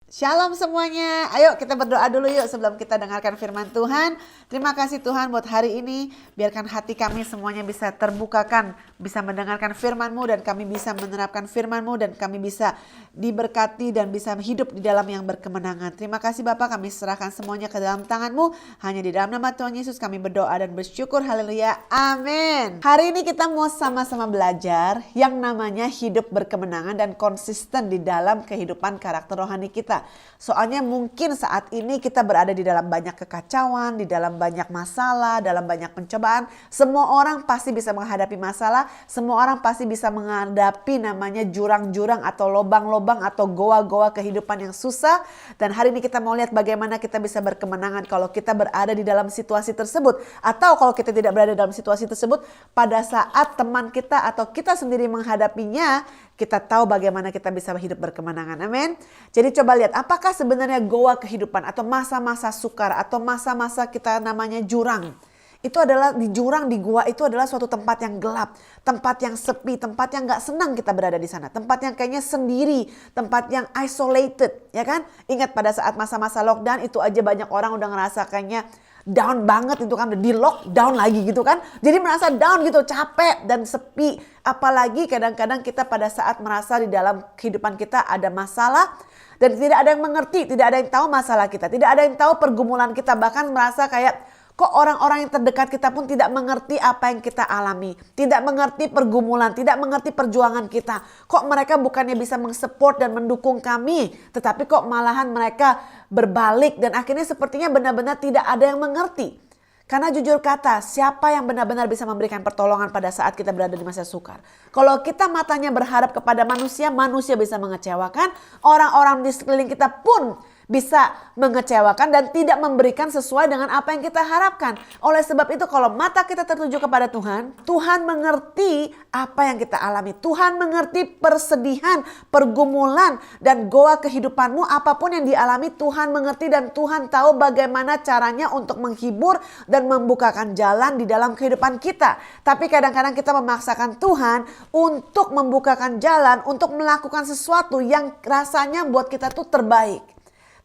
Shalom semuanya, ayo kita berdoa dulu yuk sebelum kita dengarkan firman Tuhan. Terima kasih Tuhan buat hari ini, biarkan hati kami semuanya bisa terbukakan, bisa mendengarkan firman-Mu dan kami bisa menerapkan firman-Mu dan kami bisa diberkati dan bisa hidup di dalam yang berkemenangan. Terima kasih Bapak, kami serahkan semuanya ke dalam tangan-Mu, hanya di dalam nama Tuhan Yesus kami berdoa dan bersyukur, haleluya, amin. Hari ini kita mau sama-sama belajar yang namanya hidup berkemenangan dan konsisten di dalam kehidupan karakter rohani kita. Soalnya mungkin saat ini kita berada di dalam banyak kekacauan, di dalam banyak masalah, dalam banyak pencobaan. Semua orang pasti bisa menghadapi masalah, semua orang pasti bisa menghadapi namanya jurang-jurang atau lobang-lobang atau goa-goa kehidupan yang susah. Dan hari ini kita mau lihat bagaimana kita bisa berkemenangan kalau kita berada di dalam situasi tersebut. Atau kalau kita tidak berada dalam situasi tersebut, pada saat teman kita atau kita sendiri menghadapinya, kita tahu bagaimana kita bisa hidup berkemenangan. Amin. Jadi coba lihat apakah sebenarnya goa kehidupan atau masa-masa sukar atau masa-masa kita namanya jurang. Itu adalah di jurang, di gua itu adalah suatu tempat yang gelap, tempat yang sepi, tempat yang gak senang kita berada di sana. Tempat yang kayaknya sendiri, tempat yang isolated, ya kan? Ingat pada saat masa-masa lockdown itu aja banyak orang udah ngerasa kayaknya down banget itu kan, di lockdown lagi gitu kan. Jadi merasa down gitu, capek dan sepi. Apalagi kadang-kadang kita pada saat merasa di dalam kehidupan kita ada masalah dan tidak ada yang mengerti, tidak ada yang tahu masalah kita, tidak ada yang tahu pergumulan kita, bahkan merasa kayak kok orang-orang yang terdekat kita pun tidak mengerti apa yang kita alami, tidak mengerti pergumulan, tidak mengerti perjuangan kita. Kok mereka bukannya bisa mensupport dan mendukung kami, tetapi kok malahan mereka berbalik dan akhirnya sepertinya benar-benar tidak ada yang mengerti. Karena jujur kata, siapa yang benar-benar bisa memberikan pertolongan pada saat kita berada di masa sukar? Kalau kita matanya berharap kepada manusia, manusia bisa mengecewakan. Orang-orang di sekeliling kita pun bisa mengecewakan dan tidak memberikan sesuai dengan apa yang kita harapkan. Oleh sebab itu kalau mata kita tertuju kepada Tuhan, Tuhan mengerti apa yang kita alami. Tuhan mengerti persedihan, pergumulan dan goa kehidupanmu, apapun yang dialami Tuhan mengerti dan Tuhan tahu bagaimana caranya untuk menghibur dan membukakan jalan di dalam kehidupan kita. Tapi kadang-kadang kita memaksakan Tuhan untuk membukakan jalan, untuk melakukan sesuatu yang rasanya buat kita tuh terbaik.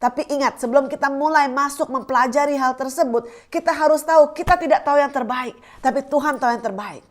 Tapi ingat, sebelum kita mulai masuk mempelajari hal tersebut, kita harus tahu kita tidak tahu yang terbaik, tapi Tuhan tahu yang terbaik.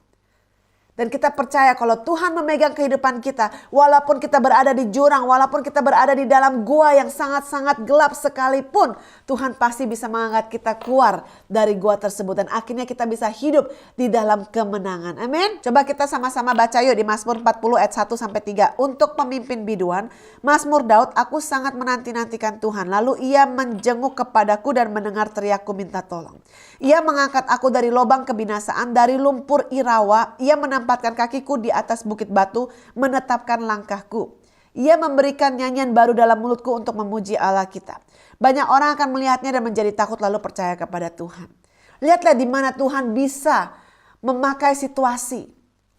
Dan kita percaya kalau Tuhan memegang kehidupan kita, walaupun kita berada di jurang, walaupun kita berada di dalam gua yang sangat-sangat gelap sekalipun, Tuhan pasti bisa mengangkat kita keluar dari gua tersebut. Dan akhirnya kita bisa hidup di dalam kemenangan. Amin. Coba kita sama-sama baca yuk di Mazmur 40 ayat 1-3. Untuk pemimpin biduan, Mazmur Daud, aku sangat menanti-nantikan Tuhan. Lalu ia menjenguk kepadaku dan mendengar teriakku minta tolong. Ia mengangkat aku dari lubang kebinasaan, dari lumpur Irawa. Ia menempatkan kakiku di atas bukit batu, menetapkan langkahku. Ia memberikan nyanyian baru dalam mulutku untuk memuji Allah kita. Banyak orang akan melihatnya dan menjadi takut lalu percaya kepada Tuhan. Lihatlah di mana Tuhan bisa memakai situasi.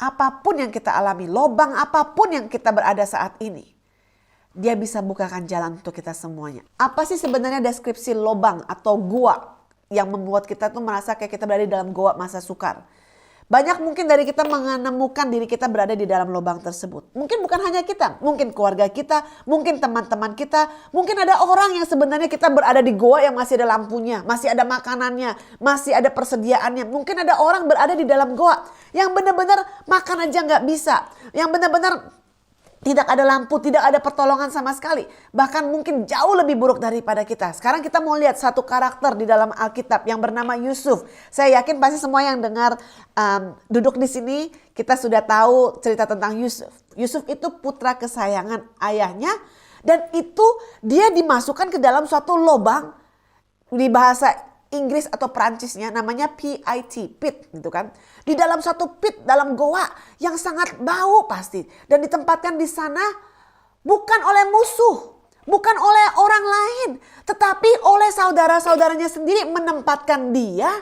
Apapun yang kita alami, lubang apapun yang kita berada saat ini. Dia bisa bukakan jalan untuk kita semuanya. Apa sih sebenarnya deskripsi lubang atau gua yang membuat kita tuh merasa kayak kita berada di dalam goa masa sukar? Banyak mungkin dari kita menemukan diri kita berada di dalam lubang tersebut. Mungkin bukan hanya kita, mungkin keluarga kita, mungkin teman-teman kita. Mungkin ada orang yang sebenarnya kita berada di goa yang masih ada lampunya, masih ada makanannya, masih ada persediaannya. Mungkin ada orang berada di dalam goa yang benar-benar makan aja nggak bisa, yang benar-benar tidak ada lampu, tidak ada pertolongan sama sekali. Bahkan mungkin jauh lebih buruk daripada kita. Sekarang kita mau lihat satu karakter di dalam Alkitab yang bernama Yusuf. Saya yakin pasti semua yang dengar duduk di sini, kita sudah tahu cerita tentang Yusuf. Yusuf itu putra kesayangan ayahnya. Dan itu dia dimasukkan ke dalam suatu lubang di bahasa Inggris atau Perancisnya namanya pit, gitu kan. Di dalam suatu pit, dalam goa yang sangat bau pasti. Dan ditempatkan di sana bukan oleh musuh, bukan oleh orang lain. Tetapi oleh saudara-saudaranya sendiri menempatkan dia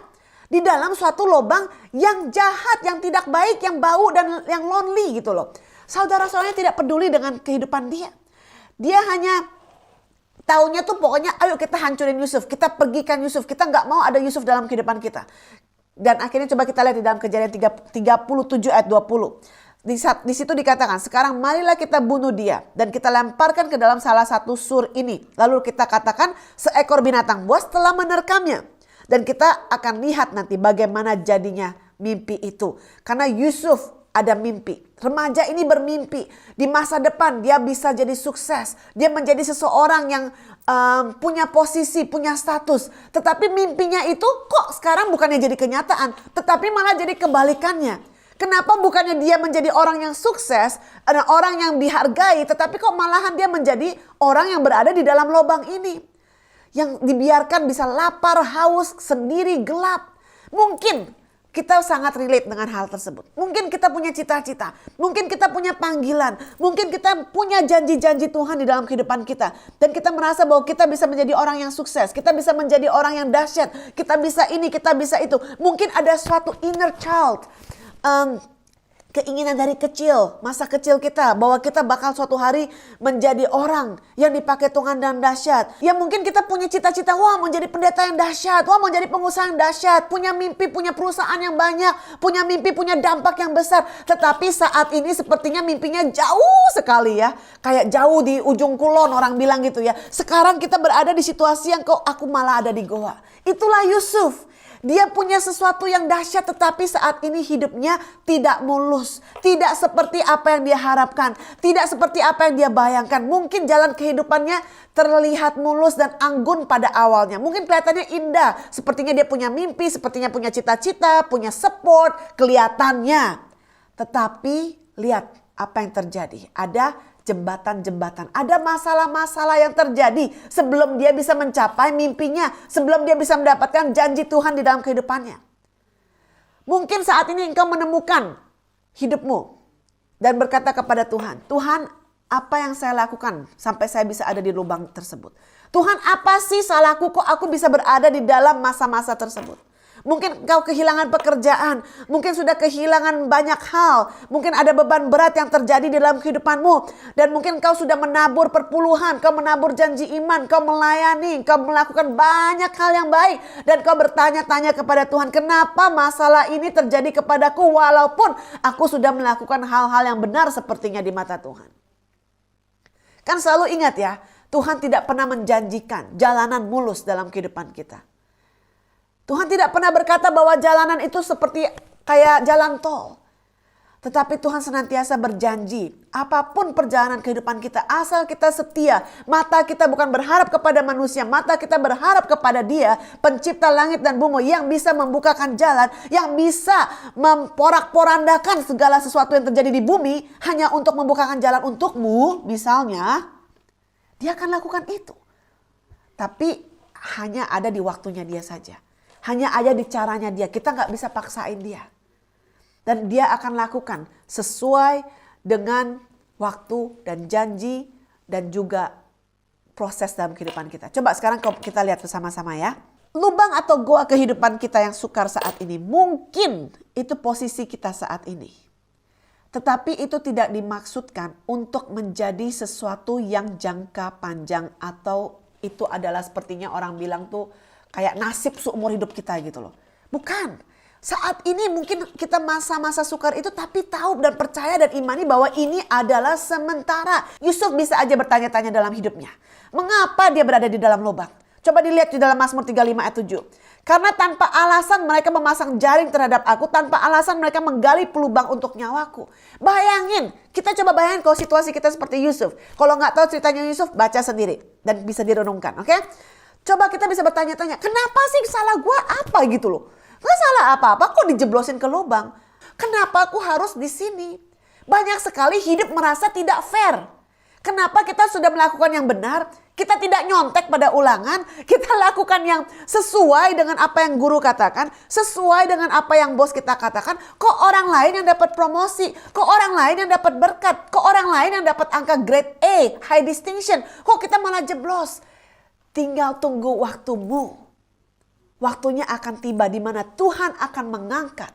di dalam suatu lubang yang jahat, yang tidak baik, yang bau dan yang lonely gitu loh. Saudara-saudaranya tidak peduli dengan kehidupan dia. Dia hanya taunya tuh pokoknya ayo kita hancurin Yusuf, kita pergikan Yusuf, kita nggak mau ada Yusuf dalam kehidupan kita. Dan akhirnya coba kita lihat di dalam Kejadian 37 ayat 20. Di situ dikatakan, sekarang marilah kita bunuh dia dan kita lemparkan ke dalam salah satu sur ini. Lalu kita katakan seekor binatang buas telah menerkamnya. Dan kita akan lihat nanti bagaimana jadinya mimpi itu. Karena Yusuf ada mimpi. Remaja ini bermimpi. Di masa depan dia bisa jadi sukses. Dia menjadi seseorang yang punya posisi, punya status. Tetapi mimpinya itu kok sekarang bukannya jadi kenyataan. Tetapi malah jadi kebalikannya. Kenapa bukannya dia menjadi orang yang sukses, orang yang dihargai, tetapi kok malahan dia menjadi orang yang berada di dalam lubang ini. Yang dibiarkan bisa lapar, haus, sendiri, gelap. Mungkin kita sangat relate dengan hal tersebut. Mungkin kita punya cita-cita, mungkin kita punya panggilan, mungkin kita punya janji-janji Tuhan di dalam kehidupan kita. Dan kita merasa bahwa kita bisa menjadi orang yang sukses, kita bisa menjadi orang yang dahsyat, kita bisa ini, kita bisa itu. Mungkin ada suatu inner child. Keinginan dari kecil, masa kecil kita, bahwa kita bakal suatu hari menjadi orang yang dipakai Tuhan dan dahsyat. Ya mungkin kita punya cita-cita, wah mau jadi pendeta yang dahsyat, wah mau jadi pengusaha yang dahsyat, punya mimpi, punya perusahaan yang banyak, punya mimpi, punya dampak yang besar. Tetapi saat ini sepertinya mimpinya jauh sekali ya, kayak jauh di ujung kulon orang bilang gitu ya. Sekarang kita berada di situasi yang kok aku malah ada di goa. Itulah Yusuf. Dia punya sesuatu yang dahsyat tetapi saat ini hidupnya tidak mulus. Tidak seperti apa yang dia harapkan. Tidak seperti apa yang dia bayangkan. Mungkin jalan kehidupannya terlihat mulus dan anggun pada awalnya. Mungkin kelihatannya indah. Sepertinya dia punya mimpi, sepertinya punya cita-cita, punya support, kelihatannya. Tetapi lihat apa yang terjadi. Ada jembatan-jembatan. Ada masalah-masalah yang terjadi sebelum dia bisa mencapai mimpinya. Sebelum dia bisa mendapatkan janji Tuhan di dalam kehidupannya. Mungkin saat ini engkau menemukan hidupmu dan berkata kepada Tuhan, Tuhan, apa yang saya lakukan sampai saya bisa ada di lubang tersebut? Tuhan, apa sih salahku kok aku bisa berada di dalam masa-masa tersebut? Mungkin kau kehilangan pekerjaan, mungkin sudah kehilangan banyak hal, mungkin ada beban berat yang terjadi di dalam kehidupanmu, dan mungkin kau sudah menabur perpuluhan, kau menabur janji iman, kau melayani, kau melakukan banyak hal yang baik, dan kau bertanya-tanya kepada Tuhan, kenapa masalah ini terjadi kepadaku walaupun aku sudah melakukan hal-hal yang benar sepertinya di mata Tuhan. Kan selalu ingat ya, Tuhan tidak pernah menjanjikan jalanan mulus dalam kehidupan kita. Tuhan tidak pernah berkata bahwa jalanan itu seperti kayak jalan tol. Tetapi Tuhan senantiasa berjanji, apapun perjalanan kehidupan kita, asal kita setia, mata kita bukan berharap kepada manusia, mata kita berharap kepada Dia, pencipta langit dan bumi, yang bisa membukakan jalan, yang bisa memporak-porandakan segala sesuatu yang terjadi di bumi, hanya untuk membukakan jalan untukmu, misalnya, Dia akan lakukan itu. Tapi hanya ada di waktunya Dia saja. Hanya ada di caranya Dia. Kita nggak bisa paksain Dia. Dan Dia akan lakukan sesuai dengan waktu dan janji dan juga proses dalam kehidupan kita. Coba sekarang kita lihat bersama-sama ya. Lubang atau goa kehidupan kita yang sukar saat ini. Mungkin itu posisi kita saat ini. Tetapi itu tidak dimaksudkan untuk menjadi sesuatu yang jangka panjang. Atau itu adalah sepertinya orang bilang tuh kayak nasib seumur hidup kita gitu loh. Bukan. Saat ini mungkin kita masa-masa sukar itu tapi tahu dan percaya dan imani bahwa ini adalah sementara. Yusuf bisa aja bertanya-tanya dalam hidupnya. Mengapa dia berada di dalam lubang? Coba dilihat di dalam Mazmur 35 ayat 7. Karena tanpa alasan mereka memasang jaring terhadap aku. Tanpa alasan mereka menggali pelubang untuk nyawaku. Bayangin. Kita coba bayangin kalau situasi kita seperti Yusuf. Kalau nggak tahu ceritanya Yusuf, baca sendiri. Dan bisa direnungkan. Oke? Coba kita bisa bertanya-tanya, kenapa sih salah gue apa gitu loh? Gak salah apa-apa kok dijeblosin ke lubang. Kenapa aku harus di sini? Banyak sekali hidup merasa tidak fair. Kenapa kita sudah melakukan yang benar, kita tidak nyontek pada ulangan, kita lakukan yang sesuai dengan apa yang guru katakan, sesuai dengan apa yang bos kita katakan, kok orang lain yang dapat promosi, kok orang lain yang dapat berkat, kok orang lain yang dapat angka grade A, high distinction, kok kita malah jeblos. Tinggal tunggu waktumu. Waktunya akan tiba di mana Tuhan akan mengangkat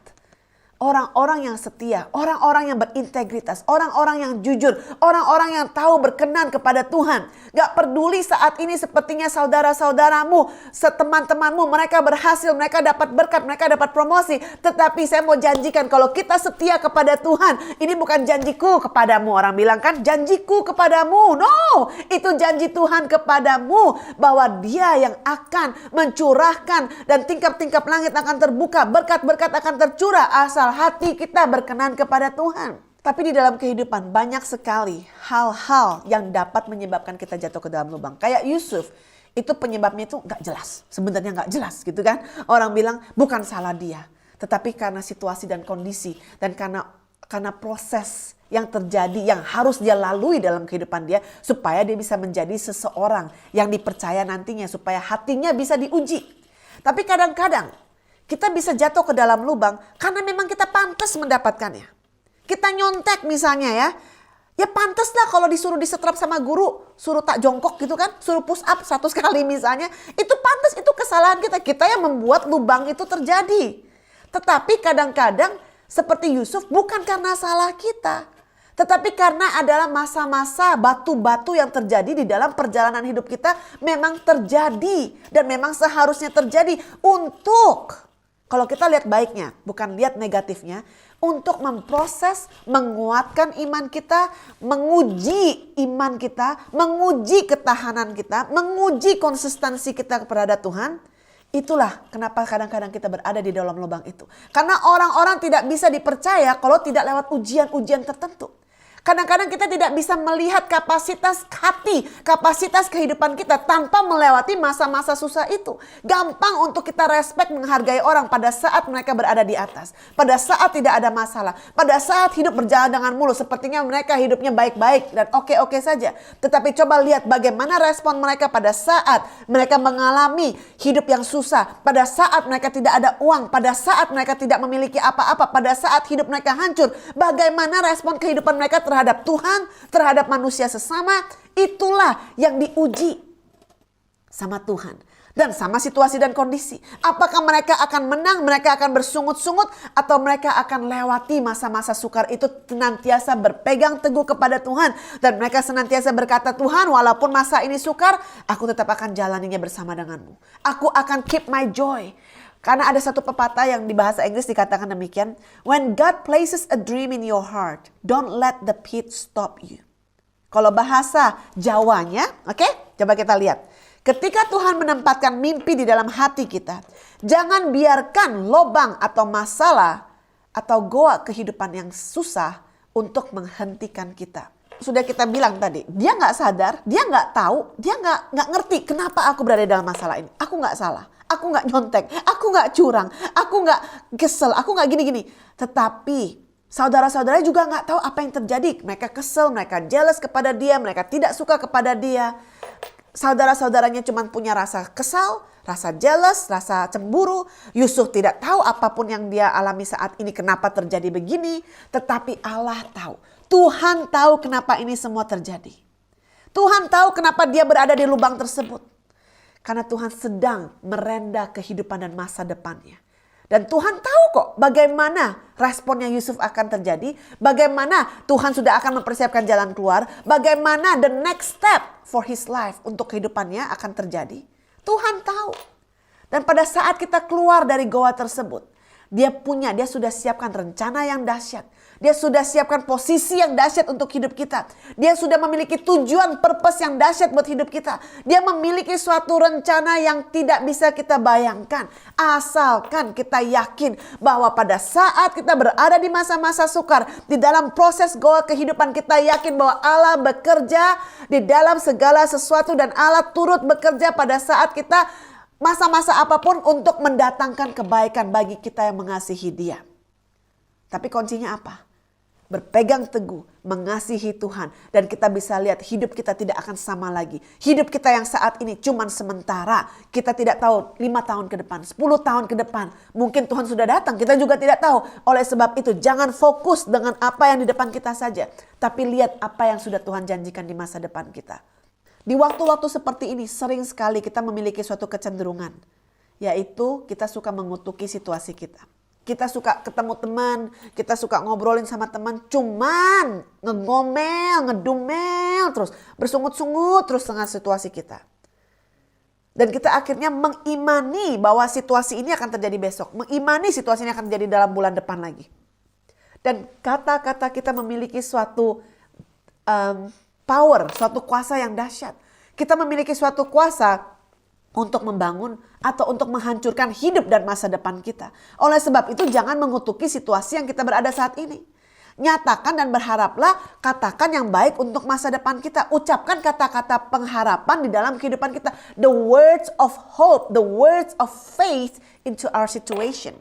Orang-orang yang setia, orang-orang yang berintegritas, orang-orang yang jujur, orang-orang yang tahu berkenan kepada Tuhan. Gak peduli saat ini sepertinya saudara-saudaramu, teman-temanmu, mereka berhasil, mereka dapat berkat, mereka dapat promosi. Tetapi saya mau janjikan kalau kita setia kepada Tuhan, ini bukan janjiku kepadamu. Orang bilang kan janjiku kepadamu. No, itu janji Tuhan kepadamu bahwa Dia yang akan mencurahkan dan tingkap-tingkap langit akan terbuka, berkat-berkat akan tercurah asal hati kita berkenan kepada Tuhan. Tapi di dalam kehidupan banyak sekali hal-hal yang dapat menyebabkan kita jatuh ke dalam lubang. Kayak Yusuf, itu penyebabnya itu gak jelas. Sebenarnya gak jelas gitu kan. Orang bilang bukan salah dia. Tetapi karena situasi dan kondisi dan karena proses yang terjadi yang harus dia lalui dalam kehidupan dia supaya dia bisa menjadi seseorang yang dipercaya nantinya, supaya hatinya bisa diuji. Tapi kadang-kadang kita bisa jatuh ke dalam lubang karena memang kita pantas mendapatkannya. Kita nyontek misalnya ya. Ya pantas lah kalau disuruh disetrap sama guru, suruh tak jongkok gitu kan, suruh push up 100 kali misalnya. Itu pantas, itu kesalahan kita. Kita yang membuat lubang itu terjadi. Tetapi kadang-kadang seperti Yusuf bukan karena salah kita. Tetapi karena adalah masa-masa batu-batu yang terjadi di dalam perjalanan hidup kita memang terjadi. Dan memang seharusnya terjadi untuk, kalau kita lihat baiknya, bukan lihat negatifnya, untuk memproses, menguatkan iman kita, menguji iman kita, menguji ketahanan kita, menguji konsistensi kita kepada Tuhan. Itulah kenapa kadang-kadang kita berada di dalam lubang itu. Karena orang-orang tidak bisa dipercaya kalau tidak lewat ujian-ujian tertentu. Kadang-kadang kita tidak bisa melihat kapasitas hati, kapasitas kehidupan kita tanpa melewati masa-masa susah itu. Gampang untuk kita respect, menghargai orang pada saat mereka berada di atas. Pada saat tidak ada masalah. Pada saat hidup berjalan dengan mulus. Sepertinya mereka hidupnya baik-baik dan oke-oke saja. Tetapi coba lihat bagaimana respon mereka pada saat mereka mengalami hidup yang susah. Pada saat mereka tidak ada uang. Pada saat mereka tidak memiliki apa-apa. Pada saat hidup mereka hancur. Bagaimana respon kehidupan mereka terhadap Tuhan, terhadap manusia sesama. Itulah yang diuji sama Tuhan. Dan sama situasi dan kondisi. Apakah mereka akan menang, mereka akan bersungut-sungut, atau mereka akan lewati masa-masa sukar itu senantiasa berpegang teguh kepada Tuhan. Dan mereka senantiasa berkata, Tuhan walaupun masa ini sukar, aku tetap akan jalaninya bersama denganmu. Aku akan keep my joy. Karena ada satu pepatah yang di bahasa Inggris dikatakan demikian. When God places a dream in your heart, don't let the pit stop you. Kalau bahasa Jawanya, oke? Coba kita lihat. Ketika Tuhan menempatkan mimpi di dalam hati kita, jangan biarkan lobang atau masalah atau goa kehidupan yang susah untuk menghentikan kita. Sudah kita bilang tadi, dia nggak sadar, dia nggak tahu, dia nggak ngerti kenapa aku berada dalam masalah ini. Aku nggak salah, aku nggak nyontek, aku nggak curang, aku nggak kesel, aku nggak gini-gini. Tetapi saudara-saudaranya juga nggak tahu apa yang terjadi. Mereka kesel, mereka jealous kepada dia, mereka tidak suka kepada dia. Saudara-saudaranya cuma punya rasa kesal, rasa jealous, rasa cemburu. Yusuf tidak tahu apapun yang dia alami saat ini kenapa terjadi begini. Tetapi Allah tahu. Tuhan tahu kenapa ini semua terjadi. Tuhan tahu kenapa dia berada di lubang tersebut. Karena Tuhan sedang merenda kehidupan dan masa depannya. Dan Tuhan tahu kok bagaimana responnya Yusuf akan terjadi. Bagaimana Tuhan sudah akan mempersiapkan jalan keluar. Bagaimana the next step for his life untuk kehidupannya akan terjadi. Tuhan tahu. Dan pada saat kita keluar dari goa tersebut. Dia sudah siapkan rencana yang dahsyat. Dia sudah siapkan posisi yang dahsyat untuk hidup kita. Dia sudah memiliki tujuan, purpose yang dahsyat buat hidup kita. Dia memiliki suatu rencana yang tidak bisa kita bayangkan. Asalkan kita yakin bahwa pada saat kita berada di masa-masa sukar, di dalam proses goa kehidupan kita yakin bahwa Allah bekerja di dalam segala sesuatu dan Allah turut bekerja pada saat kita masa-masa apapun untuk mendatangkan kebaikan bagi kita yang mengasihi Dia. Tapi kuncinya apa? Berpegang teguh, mengasihi Tuhan. Dan kita bisa lihat hidup kita tidak akan sama lagi. Hidup kita yang saat ini cuma sementara. Kita tidak tahu 5 tahun ke depan, 10 tahun ke depan. Mungkin Tuhan sudah datang, kita juga tidak tahu. Oleh sebab itu jangan fokus dengan apa yang di depan kita saja. Tapi lihat apa yang sudah Tuhan janjikan di masa depan kita. Di waktu-waktu seperti ini sering sekali kita memiliki suatu kecenderungan. Yaitu kita suka mengutuki situasi kita. Kita suka ketemu teman, kita suka ngobrolin sama teman, cuman ngegomel, ngedumel terus, bersungut-sungut terus dengan situasi kita. Dan kita akhirnya mengimani bahwa situasi ini akan terjadi besok, mengimani situasi ini akan terjadi dalam bulan depan lagi. Dan kata-kata kita memiliki suatu power, suatu kuasa yang dahsyat. Kita memiliki suatu kuasa untuk membangun atau untuk menghancurkan hidup dan masa depan kita. Oleh sebab itu jangan mengutuki situasi yang kita berada saat ini. Nyatakan dan berharaplah, katakan yang baik untuk masa depan kita. Ucapkan kata-kata pengharapan di dalam kehidupan kita. The words of hope, the words of faith into our situation.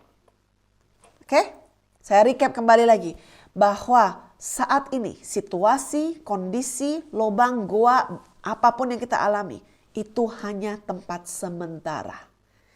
Oke? Saya recap kembali lagi. Bahwa saat ini situasi, kondisi, lubang, goa, apapun yang kita alami, itu hanya tempat sementara.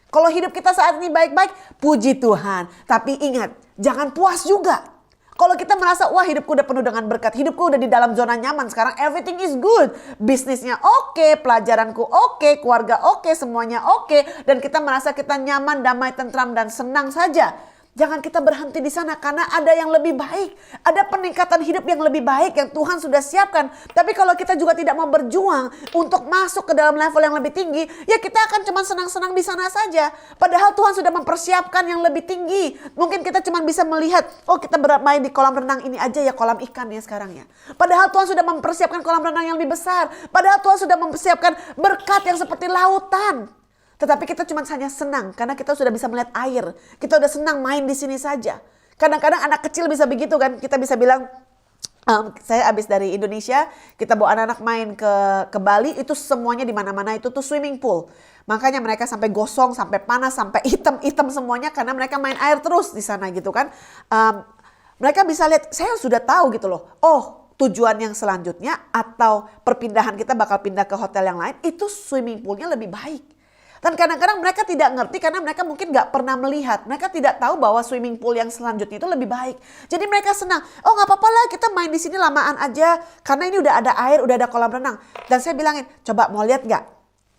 Kalau hidup kita saat ini baik-baik, puji Tuhan. Tapi ingat, jangan puas juga. Kalau kita merasa, wah hidupku udah penuh dengan berkat, hidupku udah di dalam zona nyaman, sekarang everything is good. Bisnisnya oke, pelajaranku oke, keluarga oke, semuanya oke. Dan kita merasa kita nyaman, damai, tentram, dan senang saja. Jangan kita berhenti di sana karena ada yang lebih baik. Ada peningkatan hidup yang lebih baik yang Tuhan sudah siapkan. Tapi kalau kita juga tidak mau berjuang untuk masuk ke dalam level yang lebih tinggi, ya kita akan cuma senang-senang di sana saja. Padahal Tuhan sudah mempersiapkan yang lebih tinggi. Mungkin kita cuma bisa melihat, oh kita bermain di kolam renang ini aja ya, kolam ikan ya sekarang ya. Padahal Tuhan sudah mempersiapkan kolam renang yang lebih besar. Padahal Tuhan sudah mempersiapkan berkat yang seperti lautan. Tetapi kita cuma hanya senang karena kita sudah bisa melihat air. Kita sudah senang main di sini saja. Kadang-kadang anak kecil bisa begitu kan. Kita bisa bilang, saya habis dari Indonesia, kita bawa anak-anak main ke Bali, itu semuanya di mana-mana itu tuh swimming pool. Makanya mereka sampai gosong, sampai panas, sampai hitam-hitam semuanya karena mereka main air terus di sana gitu kan. Mereka bisa lihat, saya sudah tahu gitu loh. Oh, tujuan yang selanjutnya atau perpindahan kita bakal pindah ke hotel yang lain, itu swimming poolnya lebih baik. Dan kadang-kadang mereka tidak ngerti karena mereka mungkin gak pernah melihat. Mereka tidak tahu bahwa swimming pool yang selanjutnya itu lebih baik. Jadi mereka senang. Oh gak apa-apa lah, kita main di sini lamaan aja. Karena ini udah ada air, udah ada kolam renang. Dan saya bilangin, coba mau lihat gak?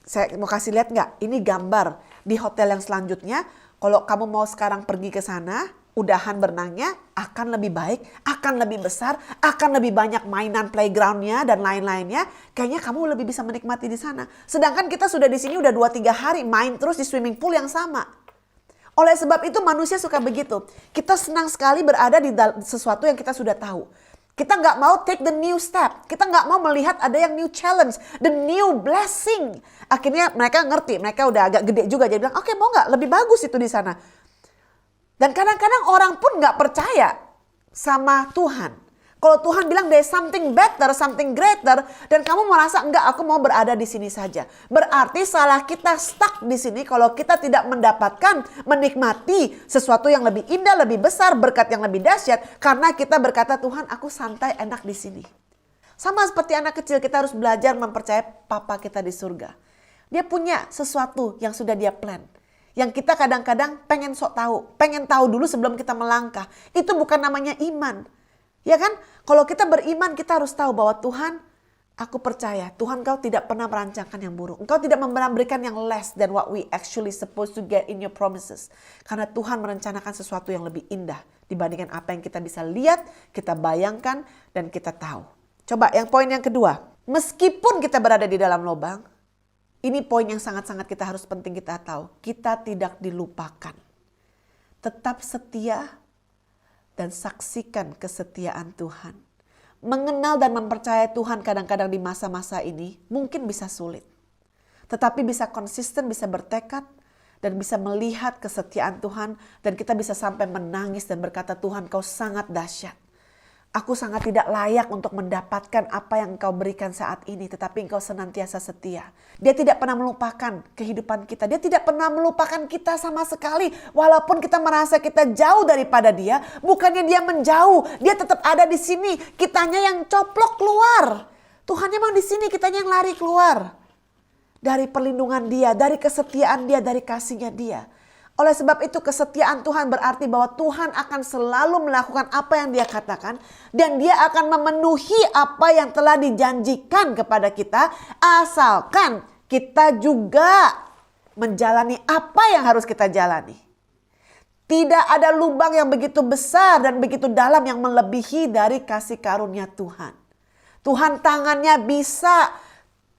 Saya mau kasih lihat gak? Ini gambar di hotel yang selanjutnya. Kalau kamu mau sekarang pergi ke sana, udahan berenangnya akan lebih baik, akan lebih besar, akan lebih banyak mainan playgroundnya dan lain-lainnya. Kayaknya kamu lebih bisa menikmati di sana. Sedangkan kita sudah di sini udah 2-3 hari main terus di swimming pool yang sama. Oleh sebab itu manusia suka begitu. Kita senang sekali berada di sesuatu yang kita sudah tahu. Kita nggak mau take the new step. Kita nggak mau melihat ada yang new challenge, the new blessing. Akhirnya mereka ngerti, mereka udah agak gede juga. Jadi bilang, oke, mau nggak? Lebih bagus itu di sana. Dan kadang-kadang orang pun gak percaya sama Tuhan. Kalau Tuhan bilang there's something better, something greater, dan kamu merasa enggak, aku mau berada di sini saja. Berarti salah kita stuck di sini kalau kita tidak mendapatkan, menikmati sesuatu yang lebih indah, lebih besar, berkat yang lebih dahsyat. Karena kita berkata, Tuhan aku santai enak di sini. Sama seperti anak kecil, kita harus belajar mempercayai Papa kita di surga. Dia punya sesuatu yang sudah dia plan. Yang kita kadang-kadang pengen sok tahu. Pengen tahu dulu sebelum kita melangkah. Itu bukan namanya iman. Ya kan? Kalau kita beriman kita harus tahu bahwa Tuhan, aku percaya Tuhan kau tidak pernah merancangkan yang buruk. Engkau tidak memberikan yang less than what we actually supposed to get in your promises. Karena Tuhan merencanakan sesuatu yang lebih indah dibandingkan apa yang kita bisa lihat, kita bayangkan, dan kita tahu. Coba yang poin yang kedua. Meskipun kita berada di dalam lubang, ini poin yang sangat-sangat kita harus penting kita tahu. Kita tidak dilupakan. Tetap setia dan saksikan kesetiaan Tuhan. Mengenal dan mempercayai Tuhan kadang-kadang di masa-masa ini mungkin bisa sulit. Tetapi bisa konsisten, bisa bertekad dan bisa melihat kesetiaan Tuhan. Dan kita bisa sampai menangis dan berkata, Tuhan kau sangat dahsyat. Aku sangat tidak layak untuk mendapatkan apa yang Engkau berikan saat ini. Tetapi Engkau senantiasa setia. Dia tidak pernah melupakan kehidupan kita. Dia tidak pernah melupakan kita sama sekali. Walaupun kita merasa kita jauh daripada dia. Bukannya dia menjauh. Dia tetap ada di sini. Kitanya yang coplok keluar. Tuhan memang di sini, kitanya yang lari keluar. Dari perlindungan dia, dari kesetiaan dia, dari kasihnya dia. Oleh sebab itu kesetiaan Tuhan berarti bahwa Tuhan akan selalu melakukan apa yang dia katakan. Dan dia akan memenuhi apa yang telah dijanjikan kepada kita. Asalkan kita juga menjalani apa yang harus kita jalani. Tidak ada lubang yang begitu besar dan begitu dalam yang melebihi dari kasih karunia Tuhan. Tuhan tangannya bisa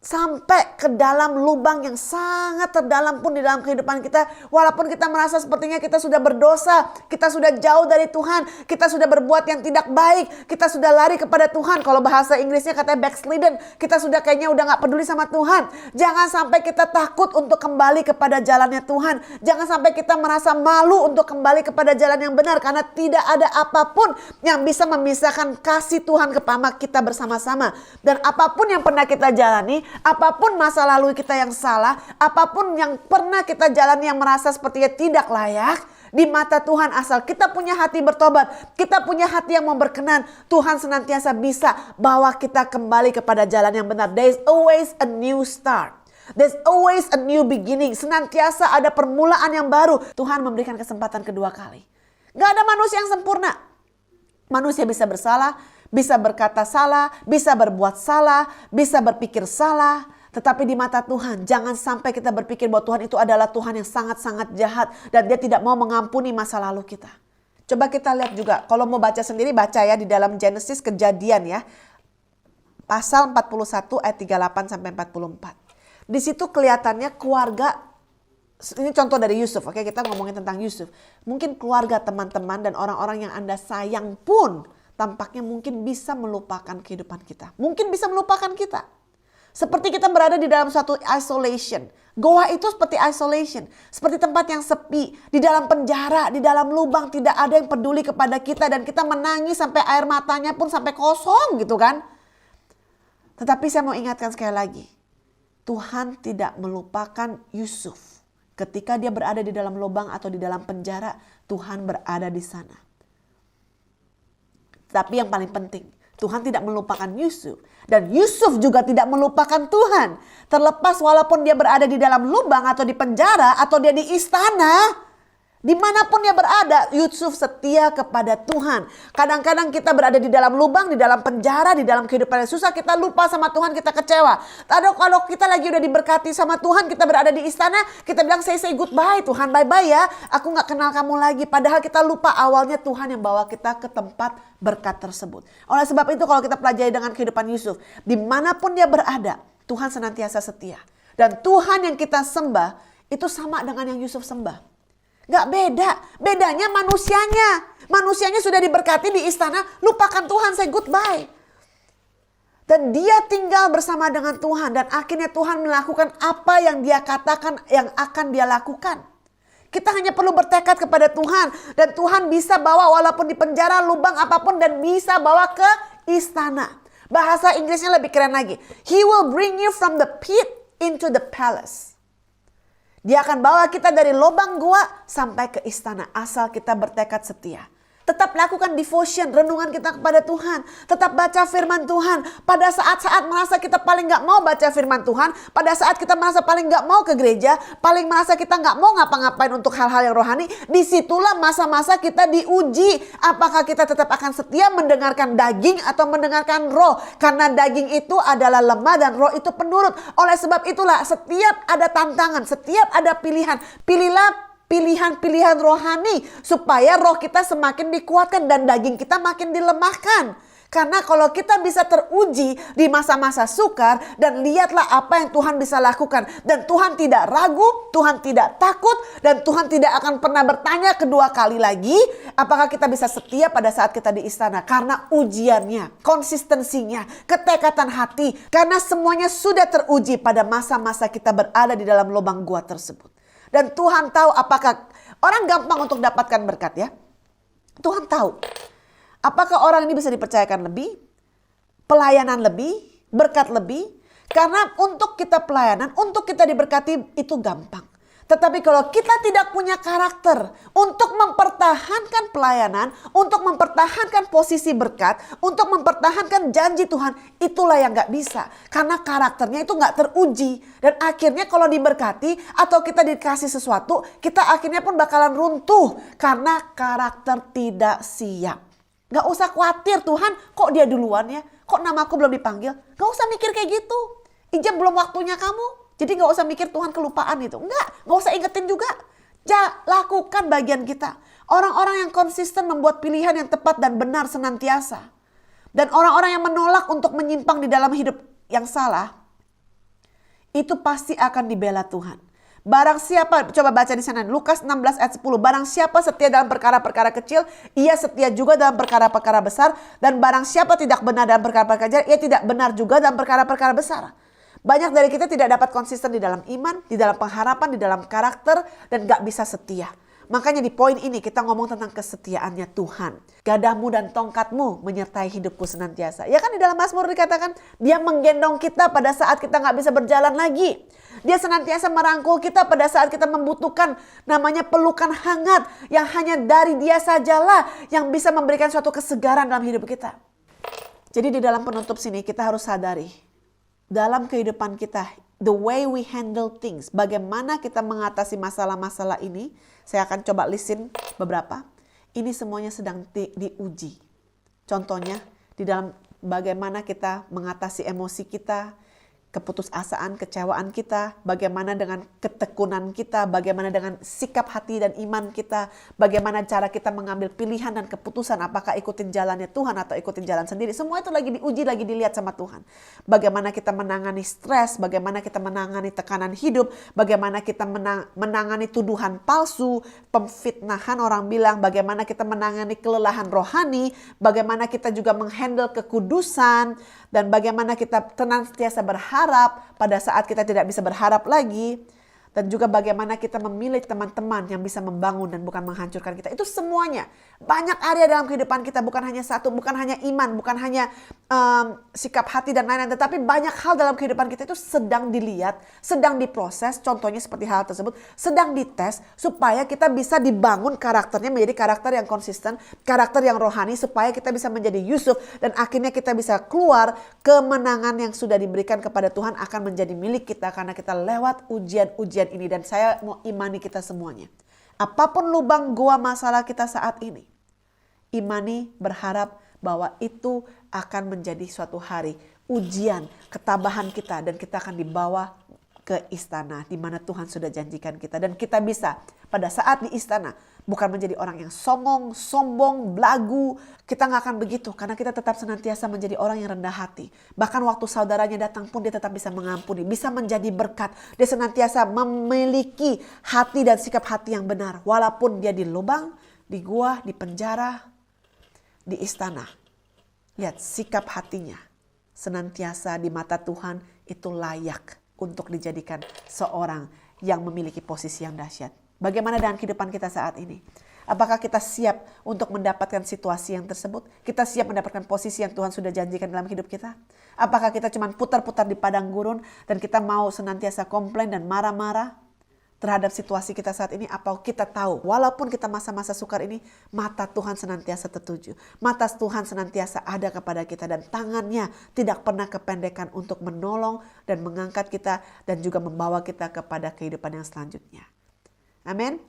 sampai ke dalam lubang yang sangat terdalam pun di dalam kehidupan kita. Walaupun kita merasa sepertinya kita sudah berdosa, kita sudah jauh dari Tuhan, kita sudah berbuat yang tidak baik, kita sudah lari kepada Tuhan. Kalau bahasa Inggrisnya katanya backslidden, kita sudah kayaknya udah gak peduli sama Tuhan. Jangan sampai kita takut untuk kembali kepada jalannya Tuhan. Jangan sampai kita merasa malu untuk kembali kepada jalan yang benar. Karena tidak ada apapun yang bisa memisahkan kasih Tuhan kepada kita bersama-sama. Dan apapun yang pernah kita jalani, apapun masa lalu kita yang salah, apapun yang pernah kita jalani yang merasa sepertinya tidak layak, di mata Tuhan asal kita punya hati bertobat, kita punya hati yang mau berkenan, Tuhan senantiasa bisa bawa kita kembali kepada jalan yang benar. There is always a new start. There's always a new beginning. Senantiasa ada permulaan yang baru. Tuhan memberikan kesempatan kedua kali. Gak ada manusia yang sempurna. Manusia bisa bersalah, bisa berkata salah, bisa berbuat salah, bisa berpikir salah. Tetapi di mata Tuhan, jangan sampai kita berpikir bahwa Tuhan itu adalah Tuhan yang sangat-sangat jahat. Dan dia tidak mau mengampuni masa lalu kita. Coba kita lihat juga, kalau mau baca sendiri, baca ya di dalam Genesis Kejadian ya. Pasal 41 ayat 38 sampai 44. Di situ kelihatannya keluarga, ini contoh dari Yusuf, oke, kita ngomongin tentang Yusuf. Mungkin keluarga, teman-teman, dan orang-orang yang Anda sayang pun tampaknya mungkin bisa melupakan kehidupan kita. Mungkin bisa melupakan kita. Seperti kita berada di dalam suatu isolation. Goa itu seperti isolation. Seperti tempat yang sepi. Di dalam penjara, di dalam lubang. Tidak ada yang peduli kepada kita. Dan kita menangis sampai air matanya pun sampai kosong gitu kan. Tetapi saya mau ingatkan sekali lagi. Tuhan tidak melupakan Yusuf. Ketika dia berada di dalam lubang atau di dalam penjara, Tuhan berada di sana. Tapi yang paling penting, Tuhan tidak melupakan Yusuf. Dan Yusuf juga tidak melupakan Tuhan. Terlepas walaupun dia berada di dalam lubang atau di penjara atau dia di istana. Dimanapun dia berada, Yusuf setia kepada Tuhan. Kadang-kadang kita berada di dalam lubang, di dalam penjara, di dalam kehidupan yang susah. Kita lupa sama Tuhan, kita kecewa. Kalau kita lagi udah diberkati sama Tuhan, kita berada di istana, kita bilang say goodbye Tuhan, bye-bye ya. Aku gak kenal kamu lagi. Padahal kita lupa awalnya Tuhan yang bawa kita ke tempat berkat tersebut. Oleh sebab itu kalau kita pelajari dengan kehidupan Yusuf, dimanapun dia berada, Tuhan senantiasa setia. Dan Tuhan yang kita sembah, itu sama dengan yang Yusuf sembah. Gak beda, bedanya manusianya. Manusianya sudah diberkati di istana, lupakan Tuhan, say goodbye. Dan dia tinggal bersama dengan Tuhan. Dan akhirnya Tuhan melakukan apa yang dia katakan yang akan dia lakukan. Kita hanya perlu bertekad kepada Tuhan. Dan Tuhan bisa bawa walaupun di penjara, lubang apapun. Dan bisa bawa ke istana. Bahasa Inggrisnya lebih keren lagi. He will bring you from the pit into the palace. Dia akan bawa kita dari lubang gua sampai ke istana asal kita bertekad setia. Tetap lakukan devotion, renungan kita kepada Tuhan. Tetap baca firman Tuhan. Pada saat-saat merasa kita paling gak mau baca firman Tuhan. Pada saat kita merasa paling gak mau ke gereja. Paling merasa kita gak mau ngapa-ngapain untuk hal-hal yang rohani. Disitulah masa-masa kita diuji. Apakah kita tetap akan setia mendengarkan daging atau mendengarkan roh. Karena daging itu adalah lemah dan roh itu penurut. Oleh sebab itulah setiap ada tantangan, setiap ada pilihan. Pilihlah pilihan-pilihan rohani supaya roh kita semakin dikuatkan dan daging kita makin dilemahkan. Karena kalau kita bisa teruji di masa-masa sukar dan lihatlah apa yang Tuhan bisa lakukan. Dan Tuhan tidak ragu, Tuhan tidak takut, dan Tuhan tidak akan pernah bertanya kedua kali lagi apakah kita bisa setia pada saat kita di istana. Karena ujiannya, konsistensinya, ketekatan hati. Karena semuanya sudah teruji pada masa-masa kita berada di dalam lubang gua tersebut. Dan Tuhan tahu apakah orang gampang untuk dapatkan berkat ya. Tuhan tahu apakah orang ini bisa dipercayakan lebih, pelayanan lebih, berkat lebih. Karena untuk kita pelayanan, untuk kita diberkati itu gampang. Tetapi kalau kita tidak punya karakter untuk mempertahankan pelayanan, untuk mempertahankan posisi berkat, untuk mempertahankan janji Tuhan, itulah yang gak bisa. Karena karakternya itu gak teruji. Dan akhirnya kalau diberkati atau kita dikasih sesuatu, kita akhirnya pun bakalan runtuh. Karena karakter tidak siap. Gak usah khawatir, Tuhan kok dia duluan ya? Kok namaku belum dipanggil? Gak usah mikir kayak gitu. Ijab belum waktunya kamu. Jadi gak usah mikir Tuhan kelupaan itu. Gak usah ingetin juga. Lakukan bagian kita. Orang-orang yang konsisten membuat pilihan yang tepat dan benar senantiasa. Dan orang-orang yang menolak untuk menyimpang di dalam hidup yang salah, itu pasti akan dibela Tuhan. Barang siapa, coba baca di sana, Lukas 16 ayat 10. Barang siapa setia dalam perkara-perkara kecil, ia setia juga dalam perkara-perkara besar. Dan barang siapa tidak benar dalam perkara-perkara kecil, ia tidak benar juga dalam perkara-perkara besar. Banyak dari kita tidak dapat konsisten di dalam iman, di dalam pengharapan, di dalam karakter, dan gak bisa setia. Makanya di poin ini kita ngomong tentang kesetiaannya Tuhan. Gadahmu dan tongkatmu menyertai hidupku senantiasa. Ya kan di dalam Mazmur dikatakan dia menggendong kita pada saat kita gak bisa berjalan lagi. Dia senantiasa merangkul kita pada saat kita membutuhkan namanya pelukan hangat. Yang hanya dari dia sajalah yang bisa memberikan suatu kesegaran dalam hidup kita. Jadi di dalam penutup sini kita harus sadari. Dalam kehidupan kita, the way we handle things, bagaimana kita mengatasi masalah-masalah ini, saya akan coba listin beberapa. Ini semuanya sedang diuji. Contohnya, di dalam bagaimana kita mengatasi emosi kita, keputusasaan, kecewaan kita, bagaimana dengan ketekunan kita, bagaimana dengan sikap hati dan iman kita, bagaimana cara kita mengambil pilihan dan keputusan, apakah ikutin jalannya Tuhan atau ikutin jalan sendiri. Semua itu lagi diuji, lagi dilihat sama Tuhan. Bagaimana kita menangani stres, bagaimana kita menangani tekanan hidup, bagaimana kita menangani tuduhan palsu, pemfitnahan orang bilang, bagaimana kita menangani kelelahan rohani, bagaimana kita juga menghandle kekudusan, dan bagaimana kita senantiasa berharap pada saat kita tidak bisa berharap lagi. Dan juga bagaimana kita memilih teman-teman yang bisa membangun dan bukan menghancurkan kita. Itu semuanya. Banyak area dalam kehidupan kita. Bukan hanya satu, bukan hanya iman, bukan hanya sikap hati dan lain-lain. Tetapi banyak hal dalam kehidupan kita itu sedang dilihat, sedang diproses. Contohnya seperti hal tersebut. Sedang dites supaya kita bisa dibangun karakternya menjadi karakter yang konsisten. Karakter yang rohani supaya kita bisa menjadi Yusuf. Dan akhirnya kita bisa keluar kemenangan yang sudah diberikan kepada Tuhan akan menjadi milik kita. Karena kita lewat ujian-ujian ini, dan saya mau imani kita semuanya. Apapun lubang gua masalah kita saat ini, imani berharap bahwa itu akan menjadi suatu hari ujian ketabahan kita, dan kita akan dibawa ke istana di mana Tuhan sudah janjikan kita, dan kita bisa pada saat di istana bukan menjadi orang yang songong, sombong, belagu. Kita gak akan begitu karena kita tetap senantiasa menjadi orang yang rendah hati. Bahkan waktu saudaranya datang pun dia tetap bisa mengampuni, bisa menjadi berkat. Dia senantiasa memiliki hati dan sikap hati yang benar. Walaupun dia di lubang, di gua, di penjara, di istana. Lihat sikap hatinya senantiasa di mata Tuhan itu layak untuk dijadikan seorang yang memiliki posisi yang dahsyat. Bagaimana dengan kehidupan kita saat ini? Apakah kita siap untuk mendapatkan situasi yang tersebut? Kita siap mendapatkan posisi yang Tuhan sudah janjikan dalam hidup kita? Apakah kita cuma putar-putar di padang gurun dan kita mau senantiasa komplain dan marah-marah terhadap situasi kita saat ini? Apa kita tahu walaupun kita masa-masa sukar ini, mata Tuhan senantiasa tertuju. Mata Tuhan senantiasa ada kepada kita dan tangannya tidak pernah kependekan untuk menolong dan mengangkat kita dan juga membawa kita kepada kehidupan yang selanjutnya. Amin.